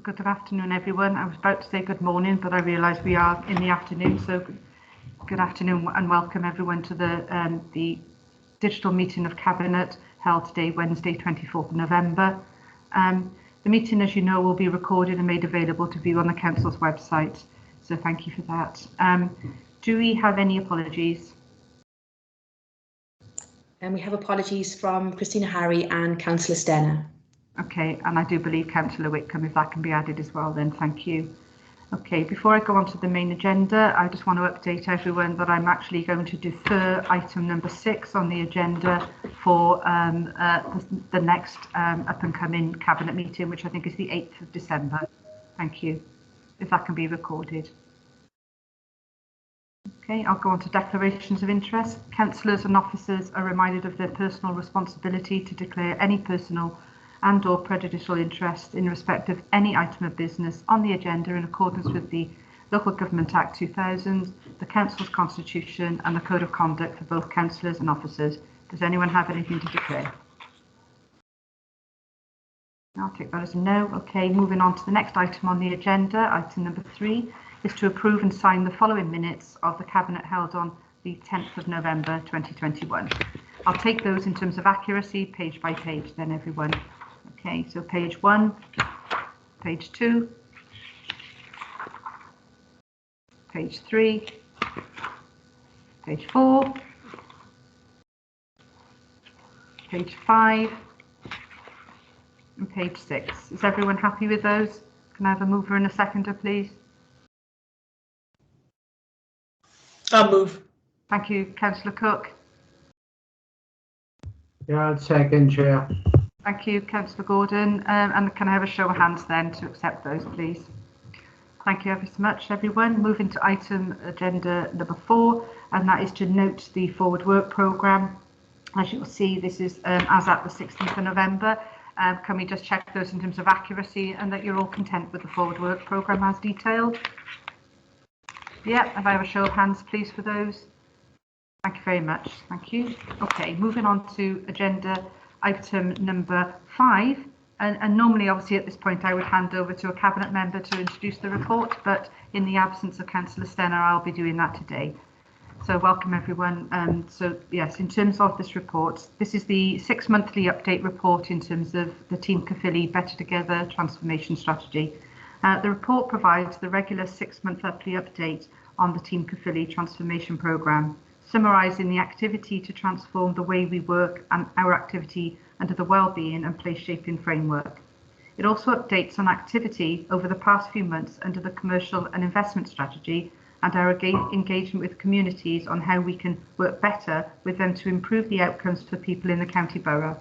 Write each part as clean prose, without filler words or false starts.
good afternoon, everyone. I was about to say good morning, but I realise we are in the afternoon. So good afternoon and welcome everyone to the digital meeting of Cabinet held today, Wednesday, 24th of November. The meeting, as you know, will be recorded and made available to view on the Council's website. So thank you for that. Do we have any apologies? And we have apologies from Christina Harry and Councillor Stenner. Okay, and I do believe Councillor Whitcomb, if that can be added as well, then thank you. Okay, before I go on to the main agenda, I just want to update everyone that I'm actually going to defer item number 6 on the agenda for the next up and coming Cabinet meeting, which I think is the 8th of December. Thank you, if that can be recorded. Okay, I'll go on to declarations of interest. Councillors and officers are reminded of their personal responsibility to declare any personal and/or prejudicial interest in respect of any item of business on the agenda in accordance with the Local Government Act 2000, the Council's Constitution and the Code of Conduct for both councillors and officers. Does anyone have anything to declare? I'll take that as a no. Okay, moving on to the next item on the agenda, item number 3, is to approve and sign the following minutes of the Cabinet held on the 10th of November 2021. I'll take those in terms of accuracy, page by page then, everyone. Okay, so page 1, page 2, page 3, page 4, page 5, and page 6. Is everyone happy with those? Can I have a mover and a seconder, please? I'll move. Thank you, Councillor Cook. Yeah, I'll second, Chair. Thank you, Councillor Gordon. And can I have a show of hands then to accept those, please? Thank you ever so much, everyone. Moving to item agenda number 4, and that is to note the forward work programme. As you will see, this is as at the 16th of November. Can we just check those in terms of accuracy and that you're all content with the forward work programme as detailed? Yeah, if I have a show of hands, please, for those. Thank you very much. Thank you. Okay, moving on to agenda item number 5. And normally, obviously, at this point, I would hand over to a Cabinet member to introduce the report, but in the absence of Councillor Stenner, I'll be doing that today. So welcome, everyone. So yes, in terms of this report, this is the 6 monthly update report in terms of the Team Caerphilly Better Together transformation strategy. The report provides the regular 6-month monthly update on the Team Caerphilly transformation programme, summarising the activity to transform the way we work and our activity under the Wellbeing and Place Shaping framework. It also updates on activity over the past few months under the commercial and investment strategy and our engagement with communities on how we can work better with them to improve the outcomes for people in the county borough.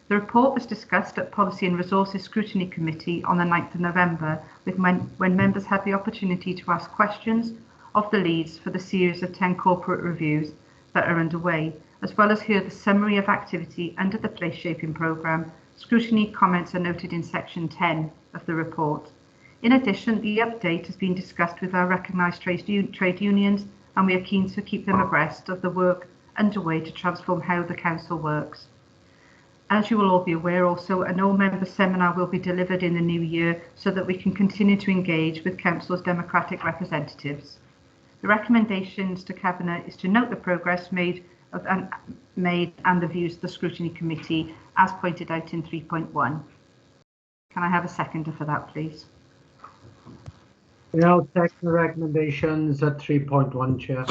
The report was discussed at Policy and Resources Scrutiny Committee on the 9th of November, when members had the opportunity to ask questions of the leads for the series of 10 corporate reviews that are underway, as well as hear the summary of activity under the Place Shaping programme. Scrutiny comments are noted in section 10 of the report. In addition, the update has been discussed with our recognised trade unions, and we are keen to keep them abreast of the work underway to transform how the council works. As you will all be aware, also an all-member seminar will be delivered in the new year so that we can continue to engage with council's democratic representatives. The recommendations to Cabinet is to note the progress made and the views of the Scrutiny Committee as pointed out in 3.1. Can I have a seconder for that, please? Yeah, I'll second the recommendations at 3.1, Chair.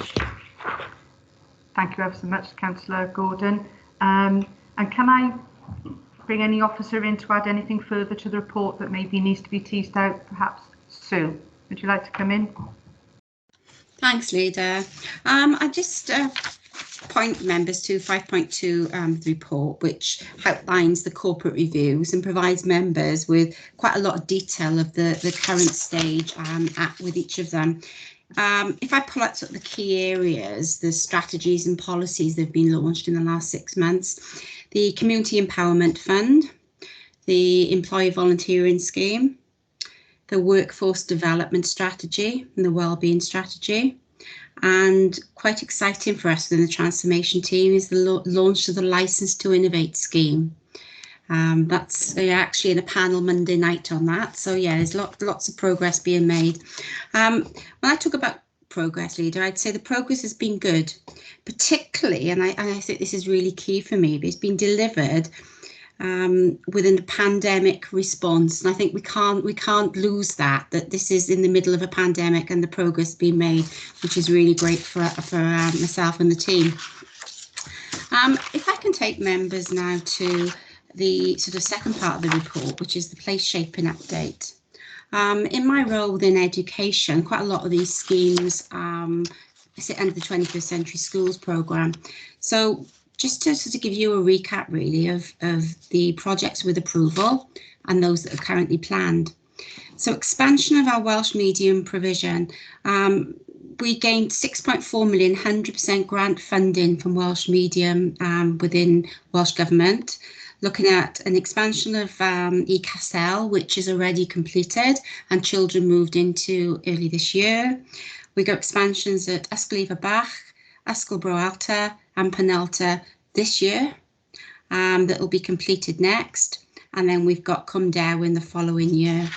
Thank you ever so much, Councillor Gordon. And can I bring any officer in to add anything further to the report that maybe needs to be teased out? Perhaps Sue, would you like to come in? Thanks, Leader. I just point members to 5.2 the report, which outlines the corporate reviews and provides members with quite a lot of detail of the current stage with each of them. If I pull out sort of the key areas, the strategies and policies that have been launched in the last 6 months, the Community Empowerment Fund, the Employee Volunteering Scheme, the Workforce Development Strategy and the Wellbeing Strategy. And quite exciting for us within the transformation team is the launch of the Licence to Innovate scheme. That's actually in a panel Monday night on that. So yeah, there's lots of progress being made. When I talk about progress, Leader, I'd say the progress has been good, particularly, and I think this is really key for me, but it's been delivered within the pandemic response, and I think we can't lose that this is in the middle of a pandemic and the progress being made, which is really great for myself and the team. If I can take members now to the sort of second part of the report, which is the place shaping update. In my role within education, quite a lot of these schemes sit under the 21st Century Schools programme. So just to sort of give you a recap really of the projects with approval and those that are currently planned. So expansion of our Welsh medium provision. We gained 6.4 million, 100% grant funding from Welsh medium within Welsh Government. Looking at an expansion of eCasel, which is already completed and children moved into early this year. We got expansions at Ysgol Bach, Ysgol Bro Alta and Penalta this year that will be completed next. And then we've got Cwmdew in the following year.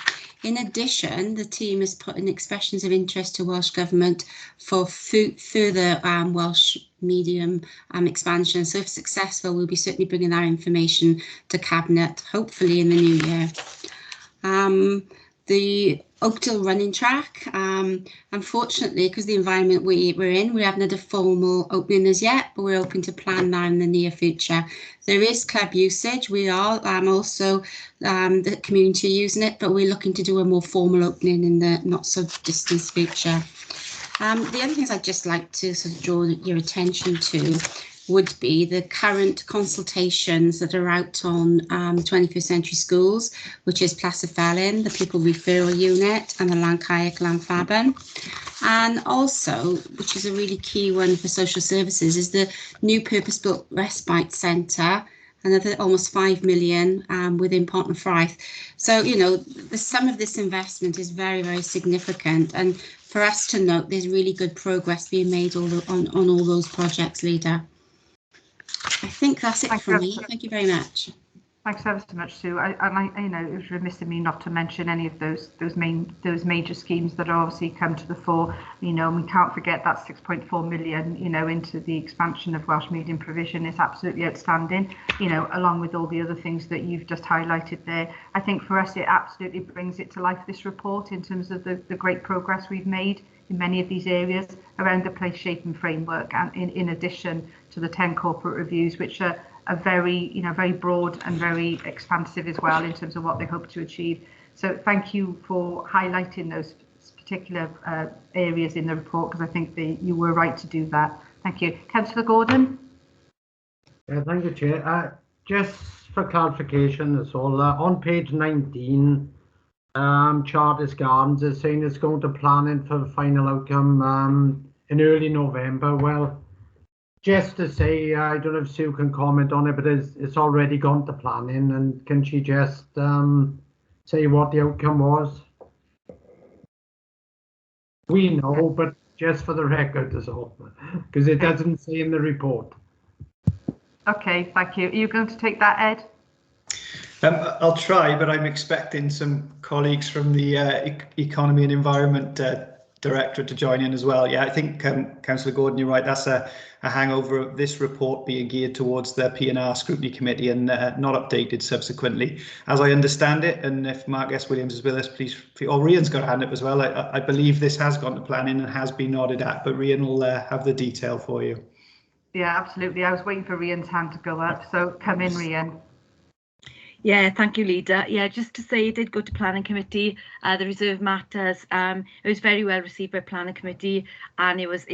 In addition, the team has put in expressions of interest to Welsh Government for further Welsh medium expansion. So if successful, we'll be certainly bringing that information to Cabinet, hopefully in the new year. The Oakdale running track, unfortunately, because the environment we're in, we haven't had a formal opening as yet, but we're hoping to plan now in the near future. There is club usage. We are also the community using it, but we're looking to do a more formal opening in the not so distant future. The other things I'd just like to sort of draw your attention to would be the current consultations that are out on 21st Century Schools, which is Placerfelyn, the Pupil Referral Unit, and the Lancaig Llanfabon. And also, which is a really key one for social services, is the new purpose-built respite centre, another almost 5 million within Pontefraith. So, you know, the sum of this investment is very, very significant. And for us to note, there's really good progress being made on all those projects, Leader. I think that's it from me. Thank you very much. Thanks ever so much, Sue. You know, it was remiss of me not to mention any of those major schemes that are obviously come to the fore. You know, and we can't forget that 6.4 million, you know, into the expansion of Welsh medium provision is absolutely outstanding. You know, along with all the other things that you've just highlighted there. I think for us, it absolutely brings it to life, this report, in terms of the great progress we've made in many of these areas around the place shaping framework, and in addition to the 10 corporate reviews, which are very, you know, very broad and very expansive as well in terms of what they hope to achieve. So thank you for highlighting those particular areas in the report, because I think you were right to do that. Thank you. Councillor Gordon. Yeah, thank you, Chair. Just for clarification, that's all. On page 19, Chartist Gardens is saying it's going to planning for the final outcome in early November. Well, just to say, I don't know if Sue can comment on it, but it's already gone to planning, and can she just say what the outcome was? We know, but just for the record is all, because it doesn't say in the report. Okay, thank you. Are you going to take that, Ed? I'll try, but I'm expecting some colleagues from the Economy and Environment Directorate to join in as well. Yeah, I think Councillor Gordon, you're right. That's a hangover of this report being geared towards the P&R Scrutiny Committee and not updated subsequently, as I understand it. And if Mark S. Williams is with us, please. Oh, Rian's got a hand up as well. I believe this has gone to planning and has been nodded at, but Rian will have the detail for you. Yeah, absolutely. I was waiting for Rian's hand to go up, so come in, Rian. Yeah, thank you, Leader. Yeah, just to say, it did go to Planning Committee. The reserve matters. It was very well received by Planning Committee, and it was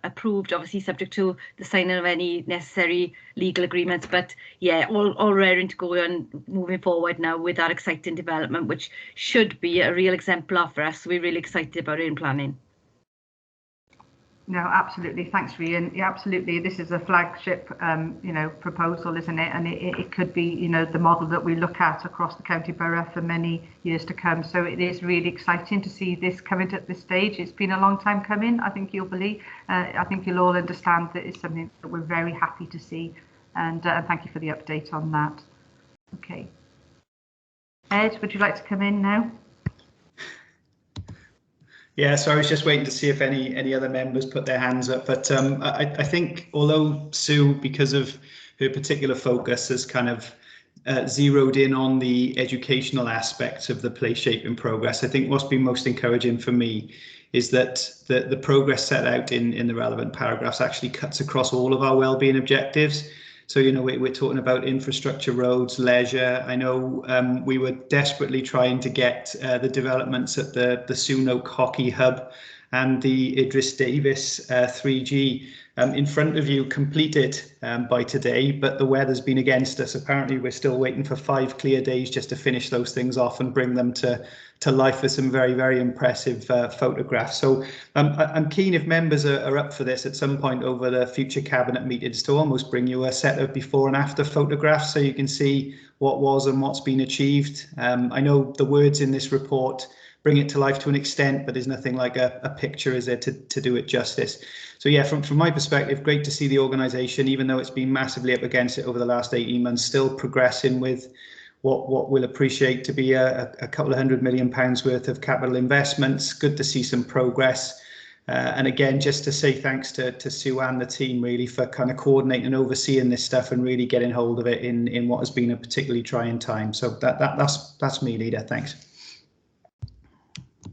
approved, obviously subject to the signing of any necessary legal agreements. But yeah, all raring to go and moving forward now with that exciting development, which should be a real exemplar for us. We're really excited about it in planning. No, absolutely. Thanks, Rian. Yeah, absolutely. This is a flagship, you know, proposal, isn't it? And it could be, you know, the model that we look at across the county borough for many years to come. So it is really exciting to see this coming at this stage. It's been a long time coming. I think you'll believe. I think you'll all understand that it's something that we're very happy to see. And thank you for the update on that. Okay. Ed, would you like to come in now? Yeah, so I was just waiting to see if any other members put their hands up. But I think although Sue, because of her particular focus, has kind of zeroed in on the educational aspects of the play shaping progress, I think what's been most encouraging for me is that the progress set out in the relevant paragraphs actually cuts across all of our wellbeing objectives. So, you know, we're talking about infrastructure, roads, leisure. I know we were desperately trying to get the developments at the Soon-Oak Hockey Hub and the Idris Davis 3G in front of you completed by today, but the weather's been against us. Apparently, we're still waiting for 5 clear days just to finish those things off and bring them to life with some very, very impressive photographs. So I'm keen, if members are up for this at some point over the future cabinet meetings, to almost bring you a set of before and after photographs so you can see what was and what's been achieved. I know the words in this report bring it to life to an extent, but there's nothing like a picture, is there, to do it justice. So yeah, from my perspective, great to see the organisation, even though it's been massively up against it over the last 18 months, still progressing with what we'll appreciate to be a couple of £100 million worth of capital investments. Good to see some progress. And again, just to say thanks to Sue and the team, really, for kind of coordinating and overseeing this stuff and really getting hold of it in what has been a particularly trying time. So that's me, Leader. Thanks.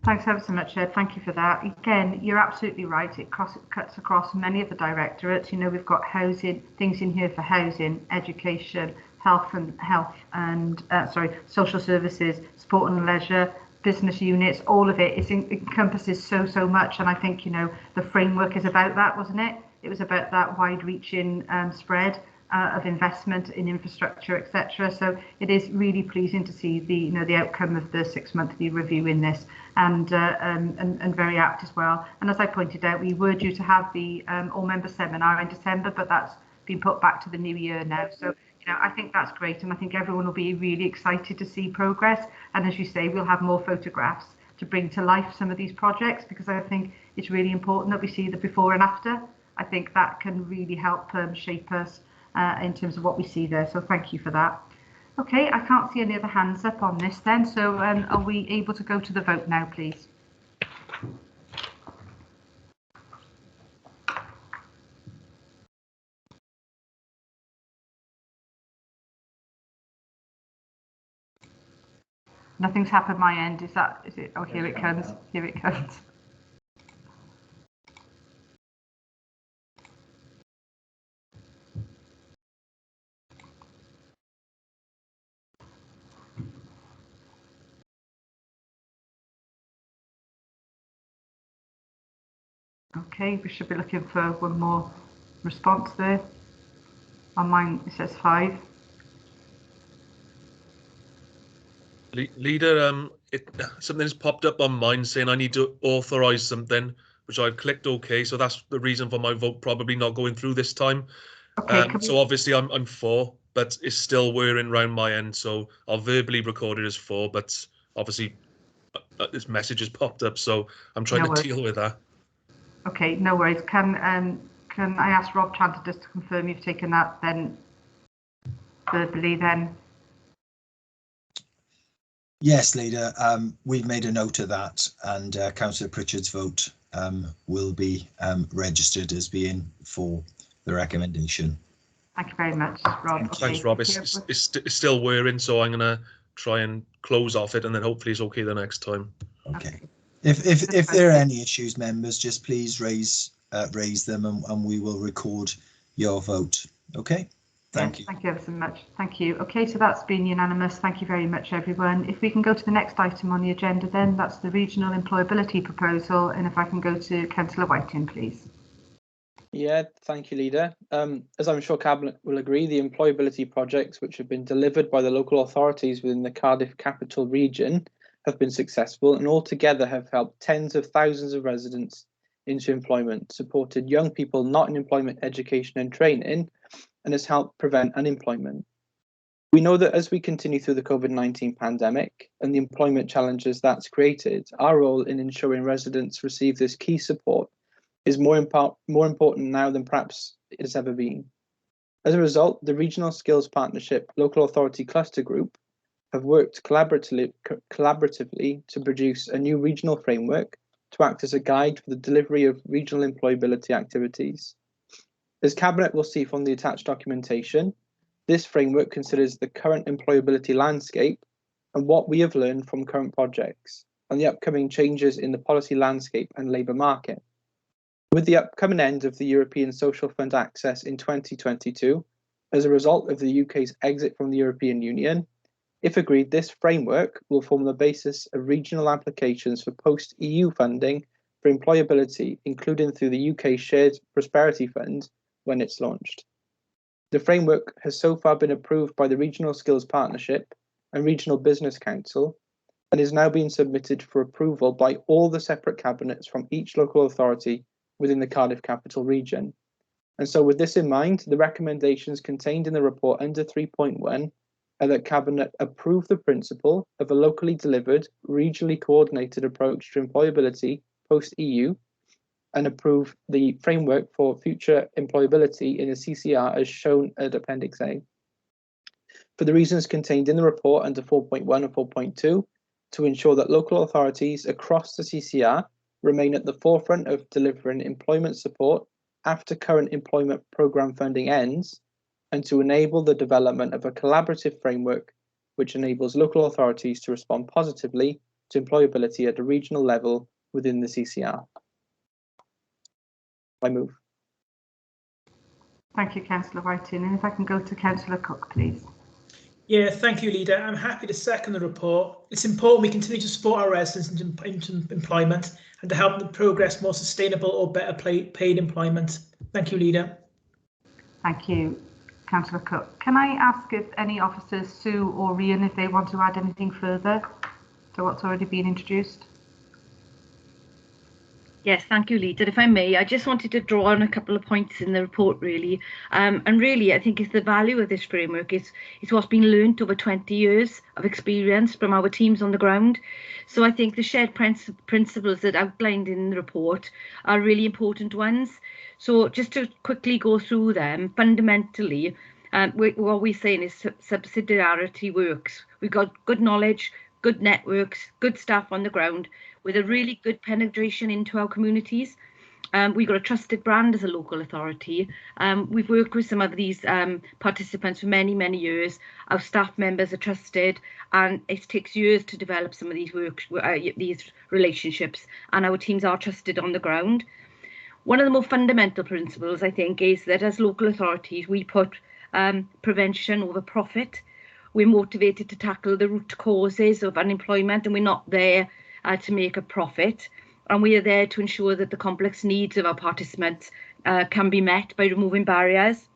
Thanks ever so much, Ed. Thank you for that. Again, you're absolutely right. It cuts across many of the directorates. You know, we've got housing, things in here for housing, education, social services, sport and leisure, business units, all of it. It encompasses so much. And I think, you know, the framework is about that, wasn't it? It was about that wide-reaching spread of investment in infrastructure, etc. So it is really pleasing to see the outcome of the 6-monthly review in this, and very apt as well. And as I pointed out, we were due to have the all-member seminar in December, but that's been put back to the new year now. So, you know, I think that's great, and I think everyone will be really excited to see progress. And as you say, we'll have more photographs to bring to life some of these projects, because I think it's really important that we see the before and after. I think that can really help shape us in terms of what we see there. So thank you for that. Okay, I can't see any other hands up on this then. So are we able to go to the vote now, please? Nothing's happened my end. Is it? Oh, here it comes. Here it comes. Okay, we should be looking for one more response there. On mine, it says 5. Leader, something's popped up on mine saying I need to authorise something, which I've clicked OK. So that's the reason for my vote probably not going through this time. Okay. So obviously I'm for, but it's still whirring round my end. So I'll verbally record it as for, but obviously this message has popped up, so I'm trying to deal with that. Okay, no worries. Can I ask Rob Chanter just to confirm you've taken that then verbally then? Yes, Leader. We've made a note of that, and Councillor Pritchard's vote will be registered as being for the recommendation. Thank you very much, Rob. Thanks, Rob. It's still whirring, so I'm going to try and close off it, and then hopefully it's okay the next time. Okay. If there are any issues, members, just please raise them, and we will record your vote. Okay. Thank you. Thank you ever so much. Thank you. Okay, so that's been unanimous. Thank you very much, everyone. If we can go to the next item on the agenda, then that's the regional employability proposal. And if I can go to Councillor Whiting, please. Yeah, thank you, Leader. As I'm sure Cabinet will agree, the employability projects which have been delivered by the local authorities within the Cardiff capital region have been successful, and altogether have helped tens of thousands of residents into employment, supported young people not in employment, education and training, and has helped prevent unemployment. We know that as we continue through the COVID-19 pandemic and the employment challenges that's created, our role in ensuring residents receive this key support is more important now than perhaps it has ever been. As a result, the Regional Skills Partnership Local Authority Cluster Group have worked collaboratively to produce a new regional framework to act as a guide for the delivery of regional employability activities. As Cabinet will see from the attached documentation, this framework considers the current employability landscape and what we have learned from current projects and the upcoming changes in the policy landscape and labour market. With the upcoming end of the European Social Fund access in 2022, as a result of the UK's exit from the European Union, if agreed, this framework will form the basis of regional applications for post-EU funding for employability, including through the UK Shared Prosperity Fund when it's launched. The framework has so far been approved by the Regional Skills Partnership and Regional Business Council and is now being submitted for approval by all the separate cabinets from each local authority within the Cardiff Capital Region. And so with this in mind, the recommendations contained in the report under 3.1 are that Cabinet approve the principle of a locally delivered, regionally coordinated approach to employability post-EU and approve the framework for future employability in the CCR as shown at Appendix A. For the reasons contained in the report under 4.1 and 4.2, to ensure that local authorities across the CCR remain at the forefront of delivering employment support after current employment programme funding ends, and to enable the development of a collaborative framework which enables local authorities to respond positively to employability at a regional level within the CCR. I move. Thank you, Councillor Whiting. And if I can go to Councillor Cook, please. Yeah, thank you, Leader. I'm happy to second the report. It's important we continue to support our residents into employment and to help them progress more sustainable or better paid employment. Thank you, Leader. Thank you, Councillor Cook. Can I ask if any officers, Sue or Rian, if they want to add anything further to what's already been introduced? Yes, thank you, Leader. If I may, I just wanted to draw on a couple of points in the report, really. And really, I think it's the value of this framework. It's what's been learnt over 20 years of experience from our teams on the ground. So I think the shared principles that outlined in the report are really important ones. So just to quickly go through them, fundamentally, what we're saying is subsidiarity works. We've got good knowledge, good networks, good staff on the ground with a really good penetration into our communities. We've got a trusted brand as a local authority. We've worked with some of these participants for many, many years. Our staff members are trusted, and it takes years to develop some of these these relationships, and our teams are trusted on the ground. One of the more fundamental principles, I think, is that as local authorities, we put prevention over profit. We're motivated to tackle the root causes of unemployment, and we're not there to make a profit. And we are there to ensure that the complex needs of our participants can be met by removing barriers.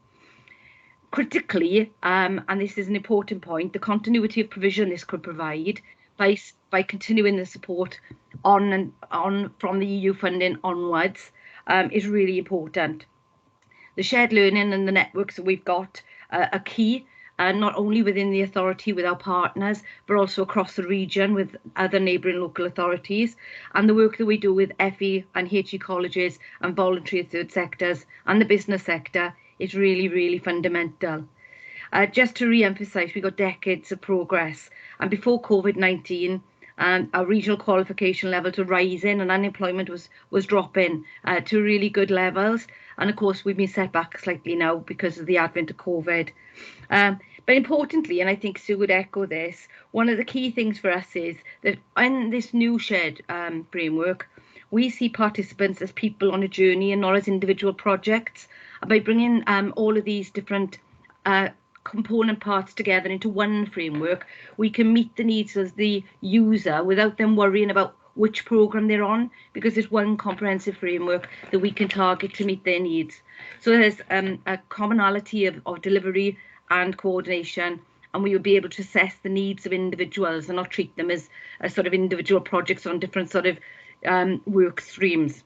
Critically, and this is an important point, the continuity of provision this could provide by continuing the support on from the EU funding onwards is really important. The shared learning and the networks that we've got are key. Not only within the authority with our partners, but also across the region with other neighbouring local authorities. And the work that we do with FE and HE colleges and voluntary third sectors and the business sector is really, really fundamental. Just to re-emphasise, we've got decades of progress. And before COVID-19, our regional qualification levels were rising and unemployment was dropping to really good levels. And of course, we've been set back slightly now because of the advent of COVID. But importantly, and I think Sue would echo this, one of the key things for us is that in this new shared framework, we see participants as people on a journey and not as individual projects. And by bringing all of these different component parts together into one framework, we can meet the needs of the user without them worrying about which programme they're on, because there's one comprehensive framework that we can target to meet their needs. So there's a commonality of delivery and coordination, and we will be able to assess the needs of individuals and not treat them as sort of individual projects on different sort of work streams.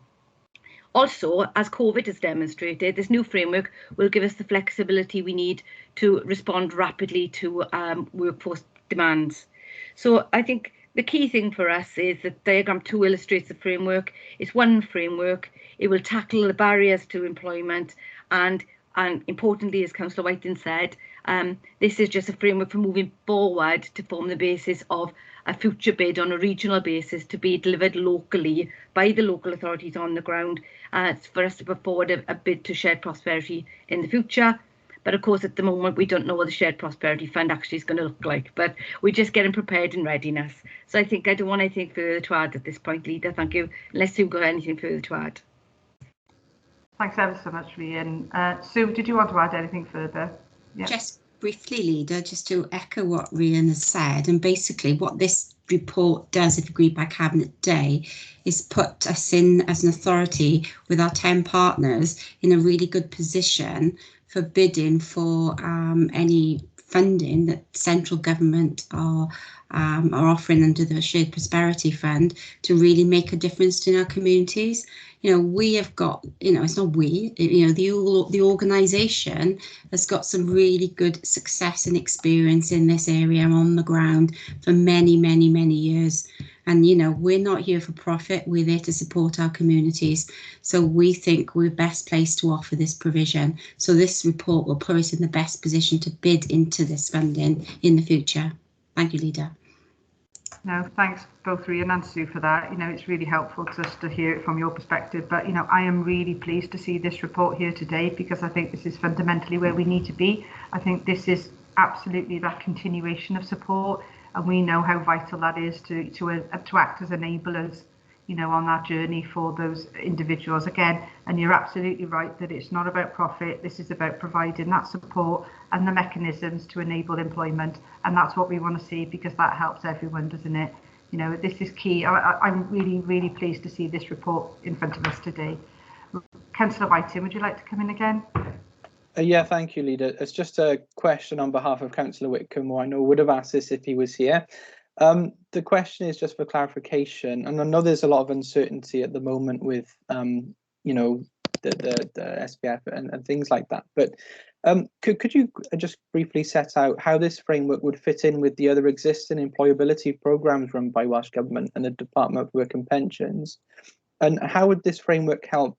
Also, as COVID has demonstrated, this new framework will give us the flexibility we need to respond rapidly to workforce demands. So I think the key thing for us is that diagram 2 illustrates the framework. It's one framework. It will tackle the barriers to employment, and and importantly, as Councillor Whiting said, this is just a framework for moving forward to form the basis of a future bid on a regional basis to be delivered locally by the local authorities on the ground, for us to put forward a bid to shared prosperity in the future. But of course, at the moment, we don't know what the Shared Prosperity Fund actually is going to look like, but we're just getting prepared in readiness. So I think I don't want anything further to add at this point, Leader. Thank you. Unless you've got anything further to add. Thanks ever so much, Rhian. Sue, did you want to add anything further? Yeah. Just briefly, Leader, just to echo what Rhian has said, and basically what this report does, if agreed by Cabinet today, is put us in as an authority with our 10 partners in a really good position for bidding for any funding that central government are offering under the Shared Prosperity Fund to really make a difference in our communities. You know, we have got, you know, it's not we, you know, the organisation has got some really good success and experience in this area on the ground for many, many, many years. And, you know, we're not here for profit, we're there to support our communities. So we think we're best placed to offer this provision. So this report will put us in the best position to bid into this funding in the future. Thank you, Leader. No, thanks both Rhian and Sue for that. You know, it's really helpful to us to hear it from your perspective. But, you know, I am really pleased to see this report here today because I think this is fundamentally where we need to be. I think this is absolutely that continuation of support, and we know how vital that is to act as enablers, you know, on that journey for those individuals again. And you're absolutely right that it's not about profit. This is about providing that support and the mechanisms to enable employment, and that's what we want to see because that helps everyone, doesn't it? You know, this is key. I'm really, really pleased to see this report in front of us today. Councillor Whiting, would you like to come in again? Yeah, thank you, Leader. It's just a question on behalf of Councillor Whitcomb, who I know would have asked this if he was here. The question is just for clarification, and I know there's a lot of uncertainty at the moment with, you know, the SPF and things like that. But could you just briefly set out how this framework would fit in with the other existing employability programmes run by Welsh Government and the Department of Work and Pensions? And how would this framework help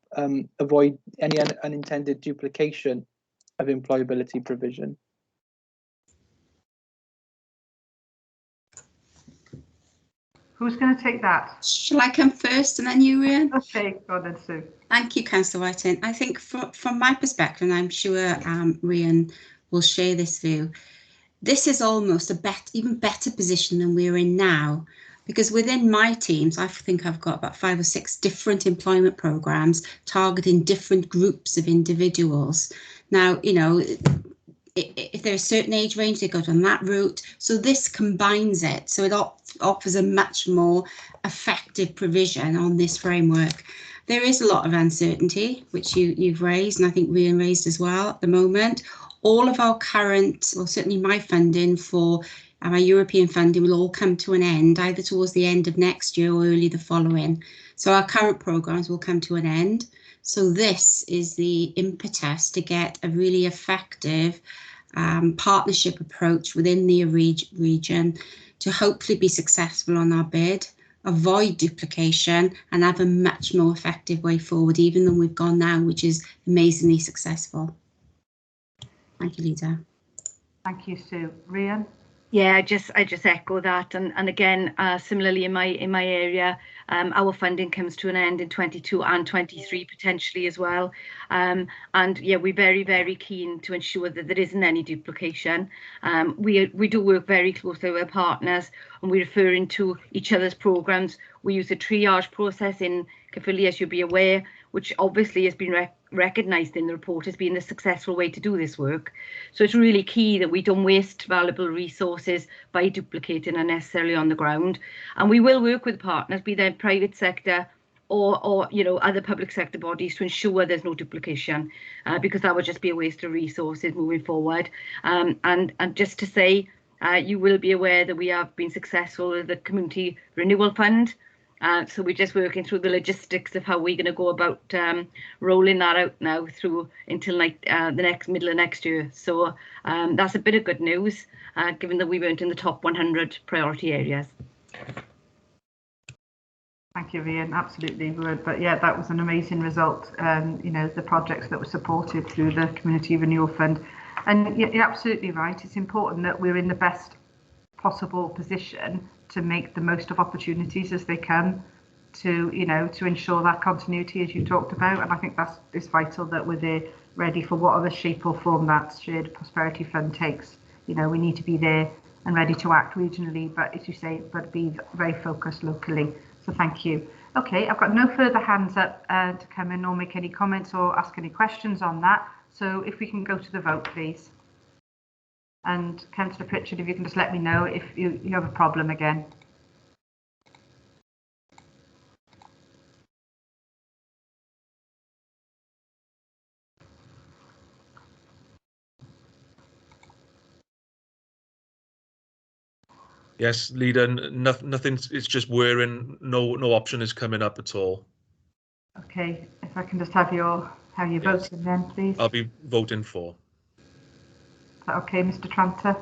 avoid any unintended duplication of employability provision? Who's going to take that? Shall I come first and then you, Rhian? Okay, go on then, Sue. Thank you, Councillor Whiting. I think from my perspective, and I'm sure Rhian will share this view, this is almost a even better position than we're in now, because within my teams, I think I've got about 5 or 6 different employment programmes targeting different groups of individuals. Now, you know, if they're a certain age range, they go down that route. So this combines it. So it offers a much more effective provision on this framework. There is a lot of uncertainty, which you've raised, and I think Rhian raised as well at the moment. All of our current, or certainly my funding for our European funding will all come to an end, either towards the end of next year or early the following. So our current programmes will come to an end. So this is the impetus to get a really effective partnership approach within the region to hopefully be successful on our bid, avoid duplication and have a much more effective way forward, even than we've gone now, which is amazingly successful. Thank you, Leader. Thank you, Sue. Rhian? Yeah, I just echo that, and again, similarly in my area, our funding comes to an end in 22 and 23 potentially as well, and yeah, we're very, very keen to ensure that there isn't any duplication. We do work very closely with our partners, and we're referring to each other's programmes. We use a triage process in Caerphilly, as you'll be aware, which obviously has been recognised in the report as being the successful way to do this work. So it's really key that we don't waste valuable resources by duplicating unnecessarily on the ground. And we will work with partners, be they private sector or you know, other public sector bodies, to ensure there's no duplication, because that would just be a waste of resources moving forward. And just to say, you will be aware that we have been successful with the Community Renewal Fund. So we're just working through the logistics of how we're going to go about rolling that out now through until the middle of next year. So that's a bit of good news, given that we weren't in the top 100 priority areas. Thank you, Ian. Absolutely, we would. But yeah, that was an amazing result. You know, the projects that were supported through the Community Renewal Fund. And you're absolutely right. It's important that we're in the best possible position to make the most of opportunities as they come, to, you know, to ensure that continuity as you talked about. And I think it's vital that we're there ready for whatever shape or form that shared prosperity fund takes. You know, we need to be there and ready to act regionally, but as you say, but be very focused locally. So thank you. Okay, I've got no further hands up to come in or make any comments or ask any questions on that. So if we can go to the vote, please. And Councillor Pritchard, if you can just let me know if you have a problem again. Yes, leader. Nothing. It's just whirring. No option is coming up at all. Okay, if I can just have how you're voting then, please. I'll be voting for. Is that okay, Mr. Tranter?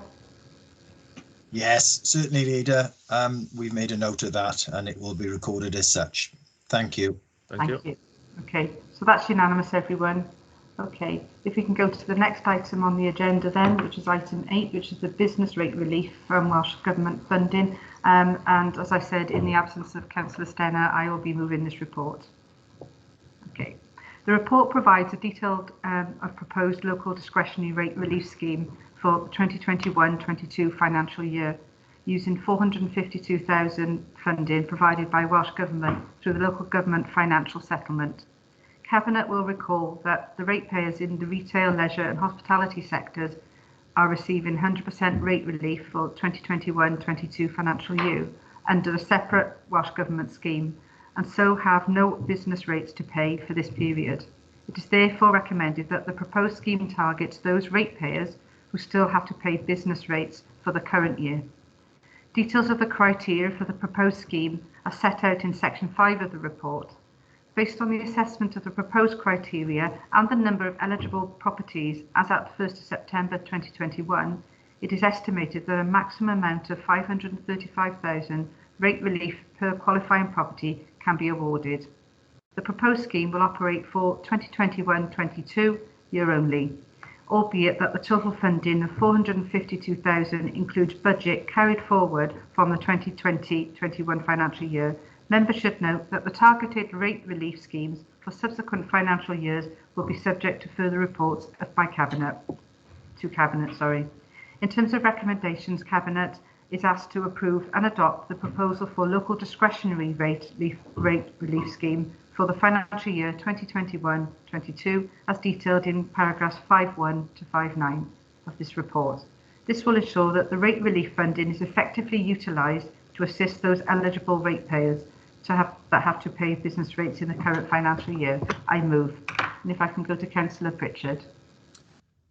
Yes, certainly, leader. We've made a note of that, and it will be recorded as such. Thank you. Thank you. Okay, so that's unanimous, everyone. Okay, if we can go to the next item on the agenda then, which is item 8, which is the business rate relief from Welsh Government funding. And as I said, in the absence of Councillor Stenner, I will be moving this report. Okay, the report provides a detailed of proposed local discretionary rate relief scheme for 2021-22 financial year, using 452,000 funding provided by Welsh Government through the Local Government Financial Settlement. Cabinet will recall that the ratepayers in the retail, leisure and hospitality sectors are receiving 100% rate relief for 2021-22 financial year under a separate Welsh Government scheme, and so have no business rates to pay for this period. It is therefore recommended that the proposed scheme targets those ratepayers who still have to pay business rates for the current year. Details of the criteria for the proposed scheme are set out in section 5 of the report. Based on the assessment of the proposed criteria and the number of eligible properties as at 1st of September 2021, it is estimated that a maximum amount of 535,000 rate relief per qualifying property can be awarded. The proposed scheme will operate for 2021-22 year only, albeit that the total funding of 452,000 includes budget carried forward from the 2020-21 financial year. Members should note that the targeted rate relief schemes for subsequent financial years will be subject to further reports by Cabinet. In terms of recommendations, Cabinet is asked to approve and adopt the proposal for local discretionary rate relief scheme for the financial year 2021-22 as detailed in paragraphs 5.1 to 5.9 of this report. This will ensure that the rate relief funding is effectively utilised to assist those eligible ratepayers that have to pay business rates in the current financial year. I move. And if I can go to Councillor Pritchard.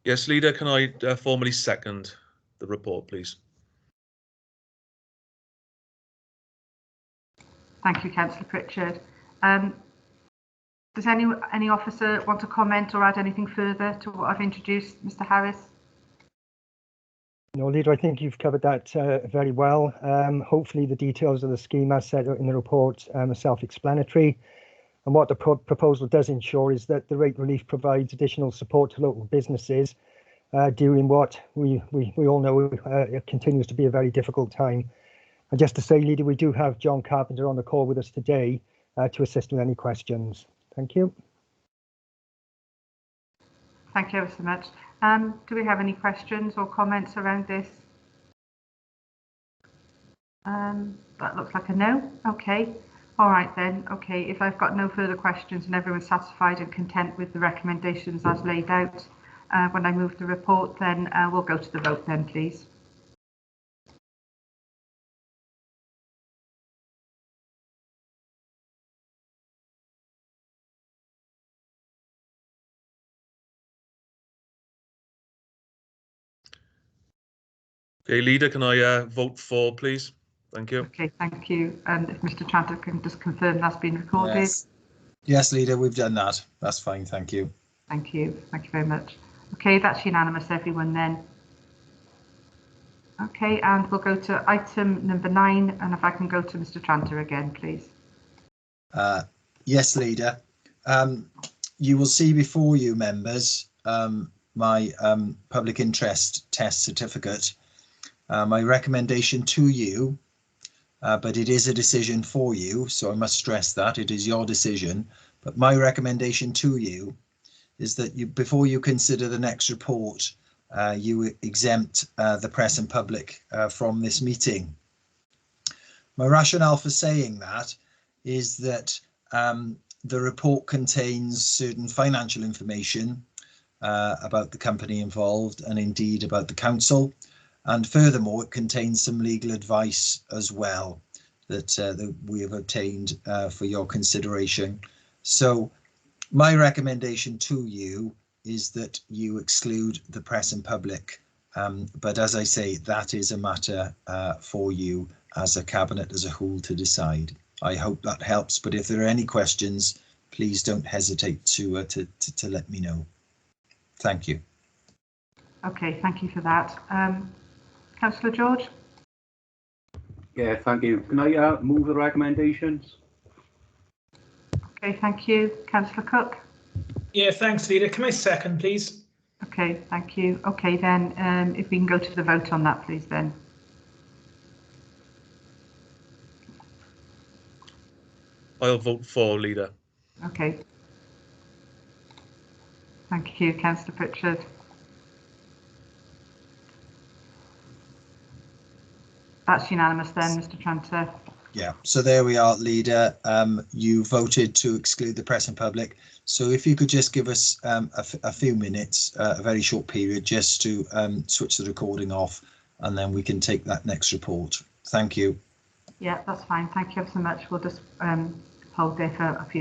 Yes, leader, can I formally second the report, please? Thank you, Councillor Pritchard. Does any officer want to comment or add anything further to what I've introduced, Mr. Harris? No, Leader, I think you've covered that very well. Hopefully the details of the scheme as set out in the report are self-explanatory. And what the proposal does ensure is that the rate relief provides additional support to local businesses during what we all know continues to be a very difficult time. And just to say, Leader, we do have John Carpenter on the call with us today to assist with any questions. Thank you. Thank you ever so much. Do we have any questions or comments around this? That looks like a no. Okay. All right then. Okay. If I've got no further questions and everyone's satisfied and content with the recommendations as laid out when I move the report, then we'll go to the vote then, please. Okay, leader, can I vote for, please? Thank you. Okay, thank you. And if Mr. Tranter can just confirm that's been recorded. Yes, Leader, we've done that. That's fine, thank you. Thank you. Thank you very much. Okay, that's unanimous, everyone then. Okay, and we'll go to item number 9, and if I can go to Mr. Tranter again, please. Yes, Leader. You will see before you, members, my public interest test certificate. My recommendation to you, but it is a decision for you, so I must stress that it is your decision. But my recommendation to you is that you, before you consider the next report, you exempt the press and public from this meeting. My rationale for saying that is that the report contains certain financial information about the company involved and indeed about the council. And furthermore, it contains some legal advice as well that we have obtained for your consideration. So my recommendation to you is that you exclude the press and public. But as I say, that is a matter for you as a cabinet as a whole to decide. I hope that helps, but if there are any questions, please don't hesitate to let me know. Thank you. Okay, thank you for that. Councillor George? Yeah, thank you. Can I move the recommendations? Okay, thank you. Councillor Cook? Yeah, thanks, Leader. Can I second, please? Okay, thank you. Okay, then if we can go to the vote on that, please, then. I'll vote for, Leader. Okay. Thank you, Councillor Pritchard. That's unanimous then, Mr. Tranter. Yeah, so there we are, Leader. You voted to exclude the press and public. So if you could just give us a few minutes, a very short period, just to switch the recording off, and then we can take that next report. Thank you. Yeah, that's fine. Thank you ever so much. We'll just hold there for a few